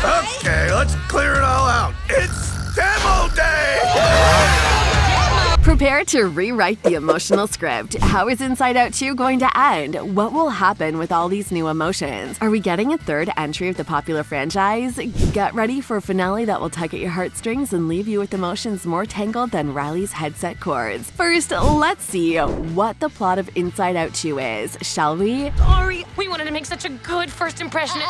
Okay, let's clear it all out. It's demo day! Prepare to rewrite the emotional script. How is Inside Out 2 going to end? What will happen with all these new emotions? Are we getting a third entry of the popular franchise? Get ready for a finale that will tug at your heartstrings and leave you with emotions more tangled than Riley's headset cords. First, let's see what the plot of Inside Out 2 is, shall we? Sorry, we wanted to make such a good first impression.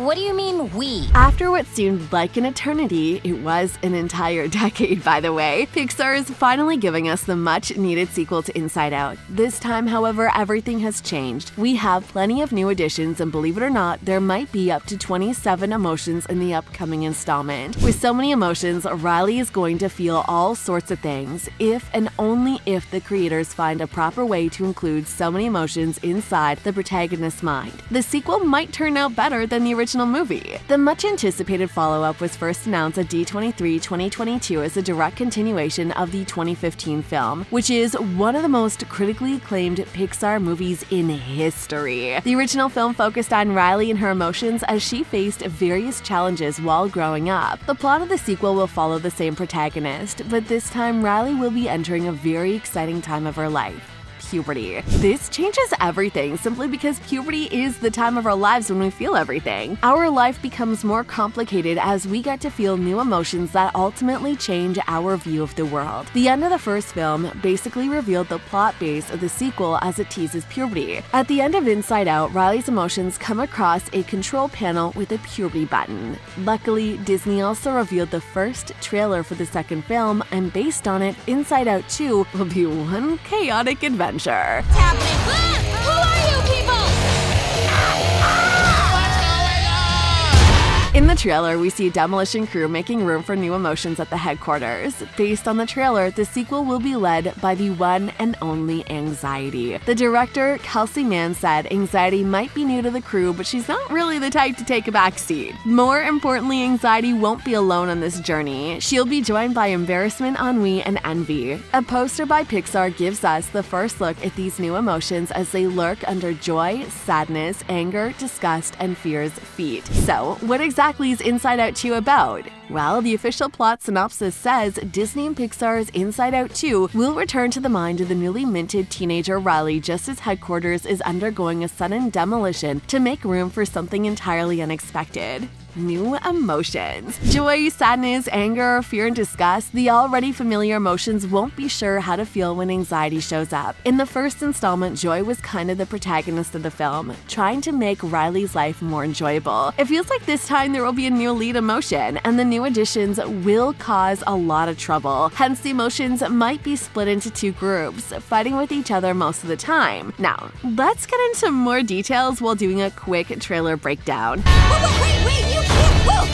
What do you mean, we? After what seemed like an eternity, it was an entire decade, by the way, Pixar is finally giving us the much-needed sequel to Inside Out. This time, however, everything has changed. We have plenty of new additions, and believe it or not, there might be up to 27 emotions in the upcoming installment. With so many emotions, Riley is going to feel all sorts of things, if and only if the creators find a proper way to include so many emotions inside the protagonist's mind. The sequel might turn out better than the original movie. The much-anticipated follow-up was first announced at D23 2022 as a direct continuation of the 2015 film, which is one of the most critically acclaimed Pixar movies in history. The original film focused on Riley and her emotions as she faced various challenges while growing up. The plot of the sequel will follow the same protagonist, but this time Riley will be entering a very exciting time of her life. Puberty. This changes everything simply because puberty is the time of our lives when we feel everything. Our life becomes more complicated as we get to feel new emotions that ultimately change our view of the world. The end of the first film basically revealed the plot base of the sequel as it teases puberty. At the end of Inside Out, Riley's emotions come across a control panel with a puberty button. Luckily, Disney also revealed the first trailer for the second film, and based on it, Inside Out 2 will be one chaotic adventure. What's happening? Who are you people? In the trailer, we see Demolition Crew making room for new emotions at the headquarters. Based on the trailer, the sequel will be led by the one and only Anxiety. The director, Kelsey Mann, said Anxiety might be new to the crew, but she's not really the type to take a backseat. More importantly, Anxiety won't be alone on this journey. She'll be joined by Embarrassment, Ennui, and Envy. A poster by Pixar gives us the first look at these new emotions as they lurk under joy, sadness, anger, disgust, and fear's feet. So, what exactly is Inside Out 2 about? Well, the official plot synopsis says Disney and Pixar's Inside Out 2 will return to the mind of the newly minted teenager Riley just as headquarters is undergoing a sudden demolition to make room for something entirely unexpected. New emotions. Joy, sadness, anger, fear, and disgust, the already familiar emotions won't be sure how to feel when Anxiety shows up. In the first installment, Joy was kind of the protagonist of the film, trying to make Riley's life more enjoyable. It feels like this time there will be a new lead emotion, and the new additions will cause a lot of trouble. Hence, the emotions might be split into two groups, fighting with each other most of the time. Now, let's get into more details while doing a quick trailer breakdown. Wait, you can't move!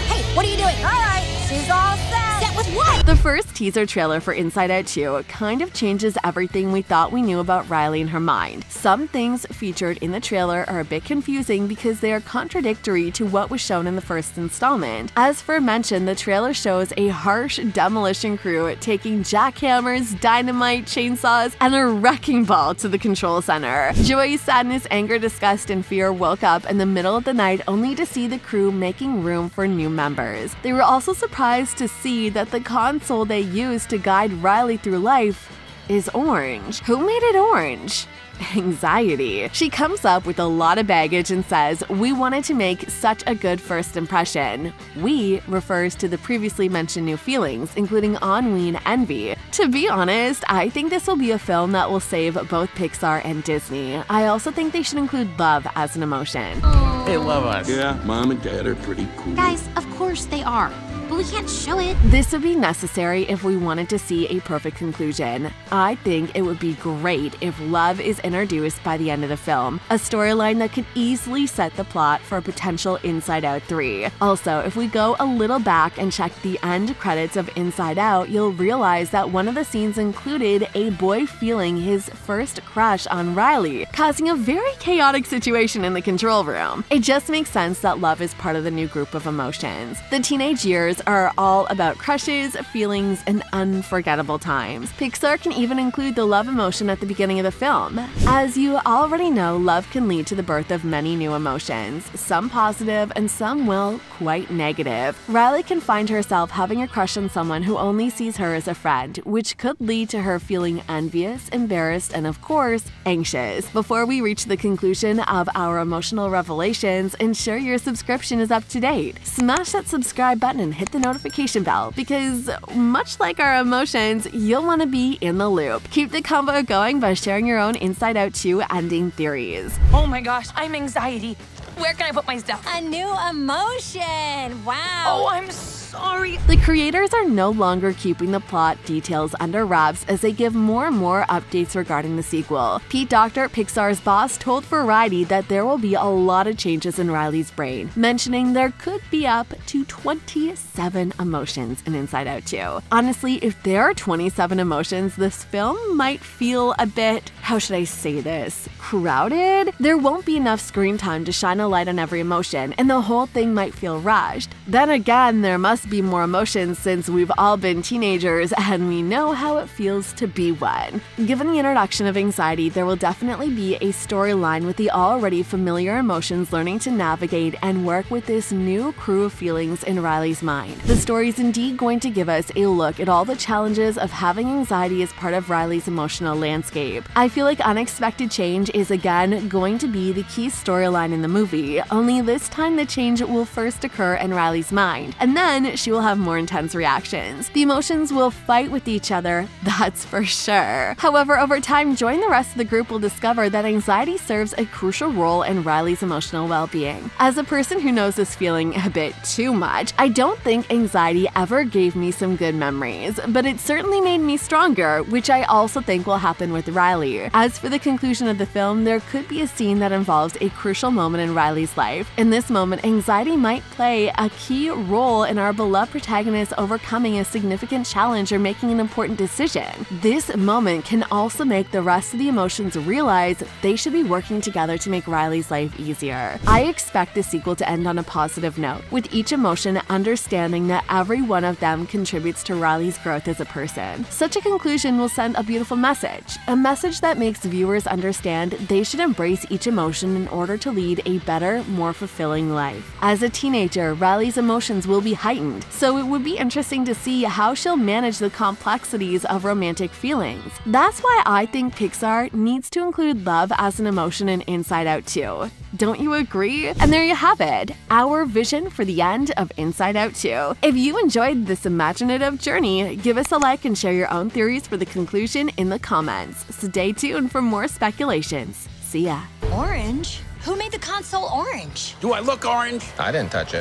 Hey, what are you doing? All right, she's all set. Set with what? The first teaser trailer for Inside Out 2 kind of changes everything we thought we knew about Riley and her mind. Some things featured in the trailer are a bit confusing because they are contradictory to what was shown in the first installment. As for mention, the trailer shows a harsh demolition crew taking jackhammers, dynamite, chainsaws, and a wrecking ball to the control center. Joy, sadness, anger, disgust, and fear woke up in the middle of the night only to see the crew making room for new members. They were also surprised to see that the console they used to guide Riley through life is orange. Who made it orange? Anxiety. She comes up with a lot of baggage and says, "We wanted to make such a good first impression." "We" refers to the previously mentioned new feelings, including ennui and envy. To be honest, I think this will be a film that will save both Pixar and Disney. I also think they should include love as an emotion. They love us. Yeah, Mom and Dad are pretty cool. Guys, of course they are, but we can't show it. This would be necessary if we wanted to see a perfect conclusion. I think it would be great if love is introduced by the end of the film, a storyline that could easily set the plot for a potential Inside Out 3. Also, if we go a little back and check the end credits of Inside Out, you'll realize that one of the scenes included a boy feeling his first crush on Riley, causing a very chaotic situation in the control room. It just makes sense that love is part of the new group of emotions. The teenage years are all about crushes, feelings, and unforgettable times. Pixar can even include the love emotion at the beginning of the film. As you already know, love can lead to the birth of many new emotions, some positive and some, well, quite negative. Riley can find herself having a crush on someone who only sees her as a friend, which could lead to her feeling envious, embarrassed, and of course, anxious. Before we reach the conclusion of our emotional revelations, ensure your subscription is up to date. Smash that subscribe button and hit the notification bell because, much like our emotions, you'll want to be in the loop. Keep the combo going by sharing your own Inside Out 2 ending theories. Oh my gosh, I'm anxiety. Where can I put my stuff? A new emotion. Wow. Oh, I'm sorry. The creators are no longer keeping the plot details under wraps as they give more and more updates regarding the sequel. Pete Docter, Pixar's boss, told Variety that there will be a lot of changes in Riley's brain, mentioning there could be up to 27 emotions in Inside Out 2. Honestly, if there are 27 emotions, this film might feel a bit, how should I say this, crowded? There won't be enough screen time to shine a light on every emotion, and the whole thing might feel rushed. Then again, there must be more emotions since we've all been teenagers and we know how it feels to be one. Given the introduction of anxiety, there will definitely be a storyline with the already familiar emotions learning to navigate and work with this new crew of feelings in Riley's mind. The story is indeed going to give us a look at all the challenges of having anxiety as part of Riley's emotional landscape. I feel like unexpected change is again going to be the key storyline in the movie, only this time the change will first occur in Riley's mind, and then she will have more intense reactions. The emotions will fight with each other, that's for sure. However, over time, join the rest of the group will discover that anxiety serves a crucial role in Riley's emotional well-being. As a person who knows this feeling a bit too much, I don't think anxiety ever gave me some good memories, but it certainly made me stronger, which I also think will happen with Riley. As for the conclusion of the film, there could be a scene that involves a crucial moment in Riley's life. In this moment, anxiety might play a key role in our beloved protagonist overcoming a significant challenge or making an important decision. This moment can also make the rest of the emotions realize they should be working together to make Riley's life easier. I expect the sequel to end on a positive note, with each emotion understanding that every one of them contributes to Riley's growth as a person. Such a conclusion will send a beautiful message, a message that makes viewers understand they should embrace each emotion in order to lead a better, more fulfilling life. As a teenager, Riley's emotions will be heightened, so it would be interesting to see how she'll manage the complexities of romantic feelings. That's why I think Pixar needs to include love as an emotion in Inside Out 2. Don't you agree? And there you have it, our vision for the end of Inside Out 2. If you enjoyed this imaginative journey, give us a like and share your own theories for the conclusion in the comments. Stay tuned for more speculations. See ya. Orange? Who made the console orange? Do I look orange? I didn't touch it.